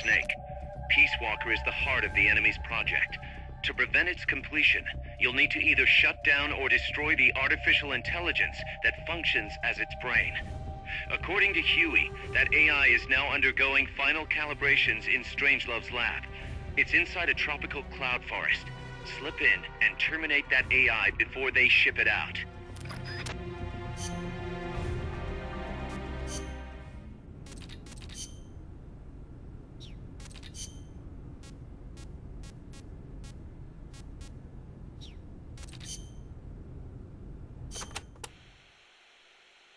snake. Peace Walker is the heart of the enemy's project. To prevent its completion, you'll need to either shut down or destroy the artificial intelligence that functions as its brain. According to Huey, that AI is now undergoing final calibrations in Strangelove's lab. It's inside a tropical cloud forest. Slip in and terminate that AI before they ship it out.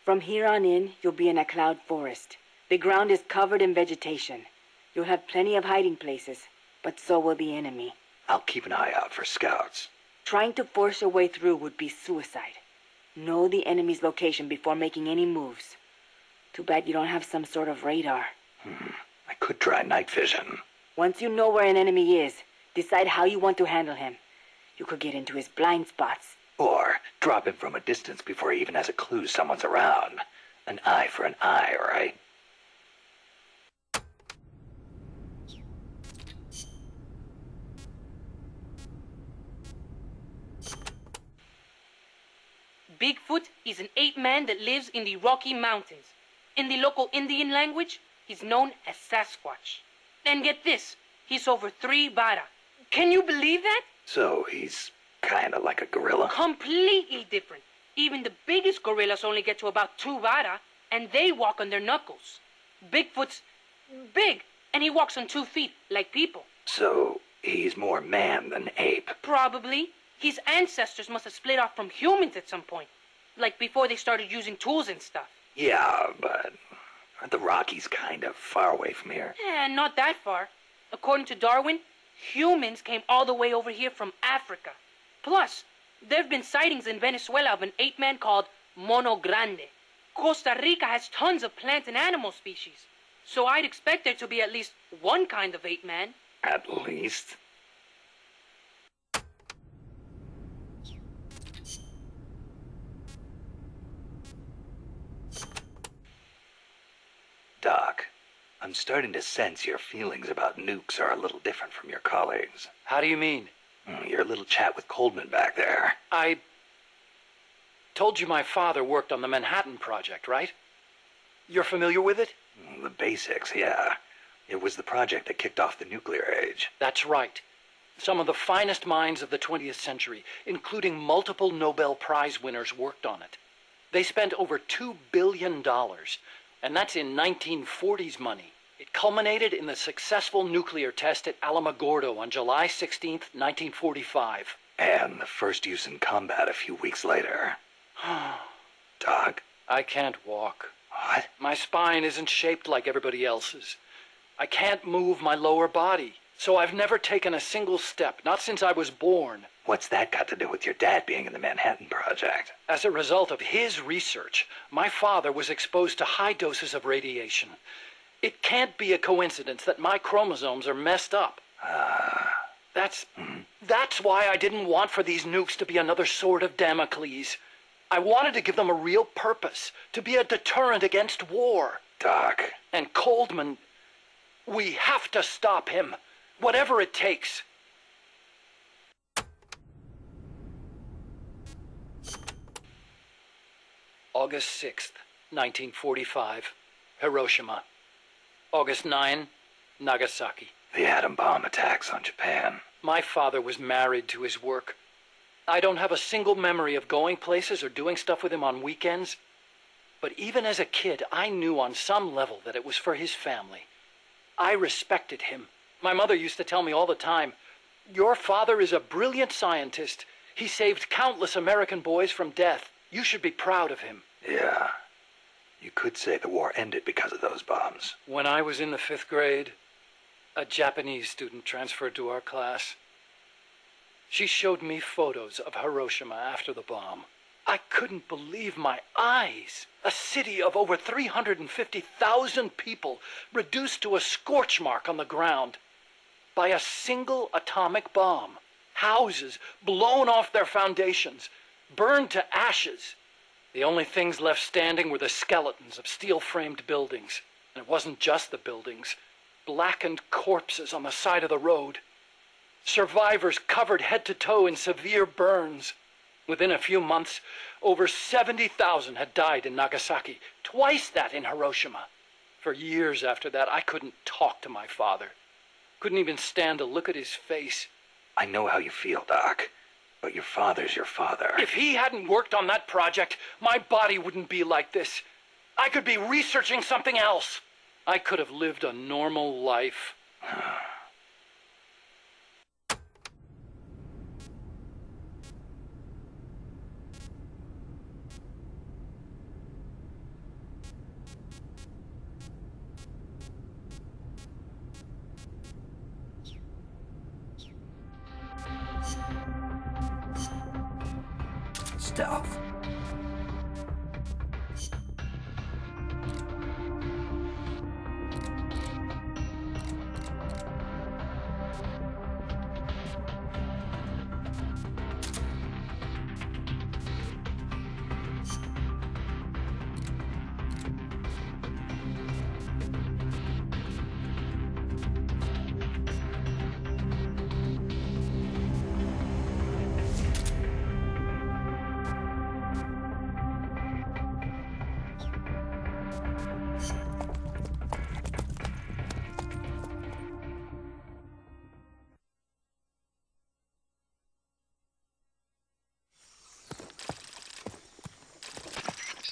From here on in, you'll be in a cloud forest. The ground is covered in vegetation. You'll have plenty of hiding places, but so will the enemy. I'll keep an eye out for scouts. Trying to force your way through would be suicide. Know the enemy's location before making any moves. Too bad you don't have some sort of radar. I could try night vision. Once you know where an enemy is, decide how you want to handle him. You could get into his blind spots. Or drop him from a distance before he even has a clue someone's around. An eye for an eye, right? Bigfoot is an ape-man that lives in the Rocky Mountains. In the local Indian language, he's known as Sasquatch. And get this, he's over 3 vara. Can you believe that? So he's kinda like a gorilla? Completely different. Even the biggest gorillas only get to about 2 vara, and they walk on their knuckles. Bigfoot's big, and he walks on 2 feet, like people. So he's more man than ape? Probably. His ancestors must have split off from humans at some point. Like before they started using tools and stuff. Yeah, but aren't the Rockies kind of far away from here? Not that far. According to Darwin, humans came all the way over here from Africa. Plus, there have been sightings in Venezuela of an ape-man called Mono Grande. Costa Rica has tons of plant and animal species. So I'd expect there to be at least one kind of ape-man. At least. Doc, I'm starting to sense your feelings about nukes are a little different from your colleagues. How do you mean? Your little chat with Coldman back there. I told you my father worked on the Manhattan Project, right? You're familiar with it? The basics, yeah. It was the project that kicked off the nuclear age. That's right. Some of the finest minds of the 20th century, including multiple Nobel Prize winners, worked on it. They spent over $2 billion, and that's in 1940s money. It culminated in the successful nuclear test at Alamogordo on July 16th, 1945. And the first use in combat a few weeks later. Doc? I can't walk. What? My spine isn't shaped like everybody else's. I can't move my lower body, so I've never taken a single step, not since I was born. What's that got to do with your dad being in the Manhattan Project? As a result of his research, my father was exposed to high doses of radiation. It can't be a coincidence that my chromosomes are messed up. That's why I didn't want for these nukes to be another sword of Damocles. I wanted to give them a real purpose, to be a deterrent against war. Doc. And Coldman, we have to stop him, whatever it takes. August 6th, 1945, Hiroshima. August 9, Nagasaki. The atom bomb attacks on Japan. My father was married to his work. I don't have a single memory of going places or doing stuff with him on weekends. But even as a kid, I knew on some level that it was for his family. I respected him. My mother used to tell me all the time, "Your father is a brilliant scientist. He saved countless American boys from death. You should be proud of him." Yeah. You could say the war ended because of those bombs. When I was in the 5th grade, a Japanese student transferred to our class. She showed me photos of Hiroshima after the bomb. I couldn't believe my eyes. A city of over 350,000 people reduced to a scorch mark on the ground by a single atomic bomb. Houses blown off their foundations, burned to ashes. The only things left standing were the skeletons of steel-framed buildings. And it wasn't just the buildings. blackened corpses on the side of the road. Survivors covered head to toe in severe burns. Within a few months, over 70,000 had died in Nagasaki, twice that in Hiroshima. For years after that, I couldn't talk to my father. Couldn't even stand to look at his face. I know how you feel, Doc. But your father's your father. If he hadn't worked on that project, my body wouldn't be like this. I could be researching something else. I could have lived a normal life. Stealth.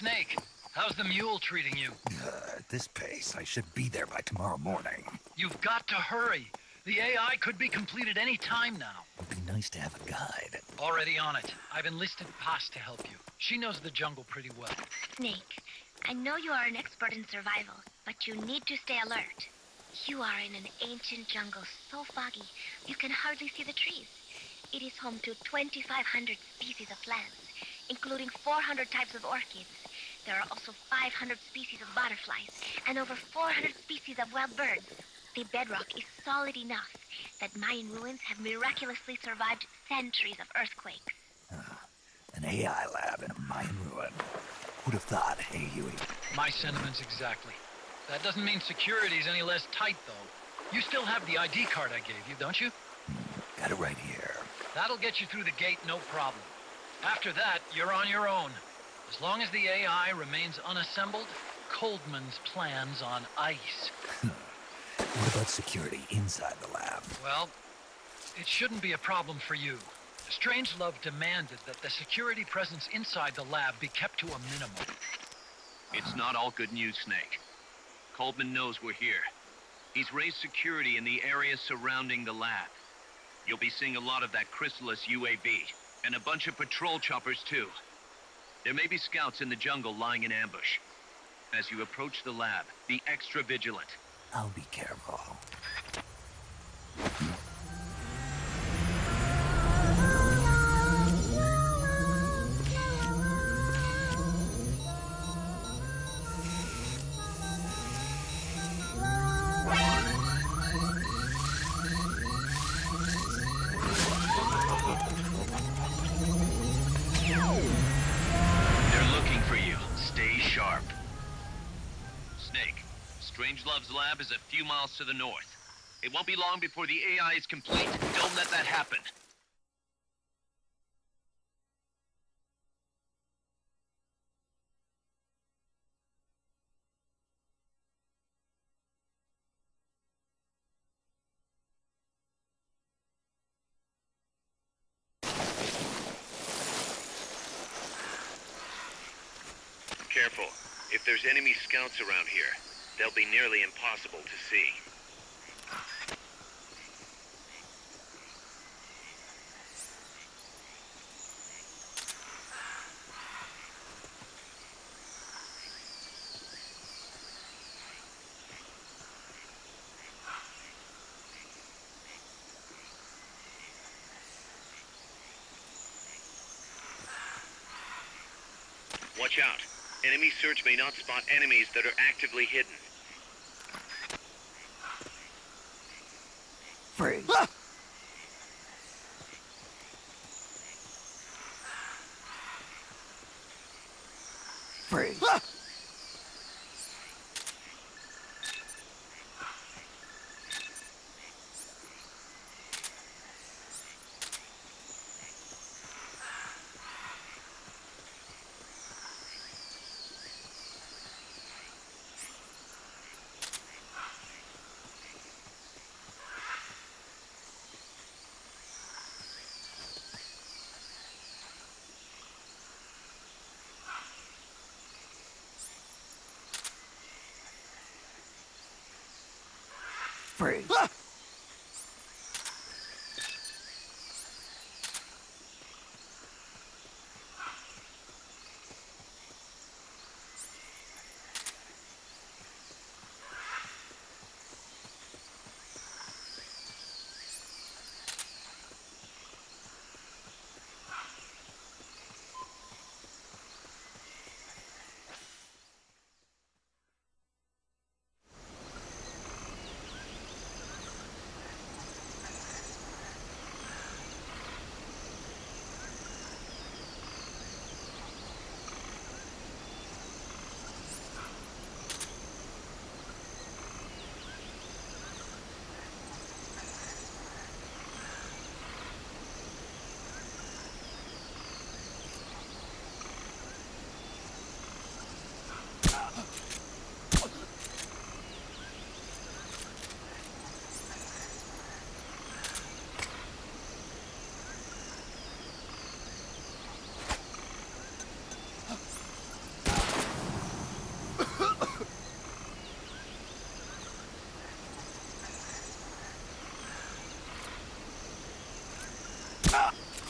Snake, how's the mule treating you? At this pace, I should be there by tomorrow morning. You've got to hurry. The AI could be completed any time now. It'd be nice to have a guide. Already on it. I've enlisted Paz to help you. She knows the jungle pretty well. Snake, I know you are an expert in survival, but you need to stay alert. You are in an ancient jungle so foggy, you can hardly see the trees. It is home to 2,500 species of plants, including 400 types of orchids. There are also 500 species of butterflies and over 400 species of wild birds. The bedrock is solid enough that Mayan ruins have miraculously survived centuries of earthquakes. An AI lab in a Mayan ruin. Who'd have thought, hey, Huey? My sentiments exactly. That doesn't mean security's any less tight, though. You still have the ID card I gave you, don't you? Got it right here. That'll get you through the gate, no problem. After that, you're on your own. As long as the AI remains unassembled, Coldman's plan's on ice. What about security inside the lab? Well, it shouldn't be a problem for you. Strangelove demanded that the security presence inside the lab be kept to a minimum. It's not all good news, Snake. Coldman knows we're here. He's raised security in the area surrounding the lab. You'll be seeing a lot of that Chrysalis UAV, and a bunch of patrol choppers too. There may be scouts in the jungle lying in ambush. As you approach the lab, be extra vigilant. I'll be careful. Strangelove's lab is a few miles to the north. It won't be long before the AI is complete. Don't let that happen. Careful. If there's enemy scouts around here, they'll be nearly impossible to see. Watch out. Enemy search may not spot enemies that are actively hidden. Freeze. Freeze. Freeze.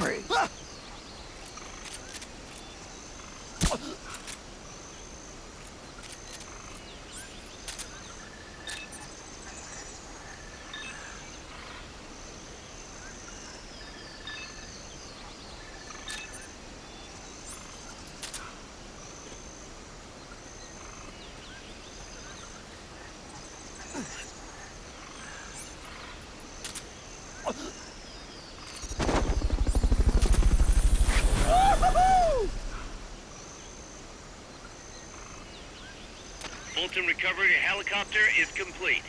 Freeze. Fulton recovery helicopter is complete.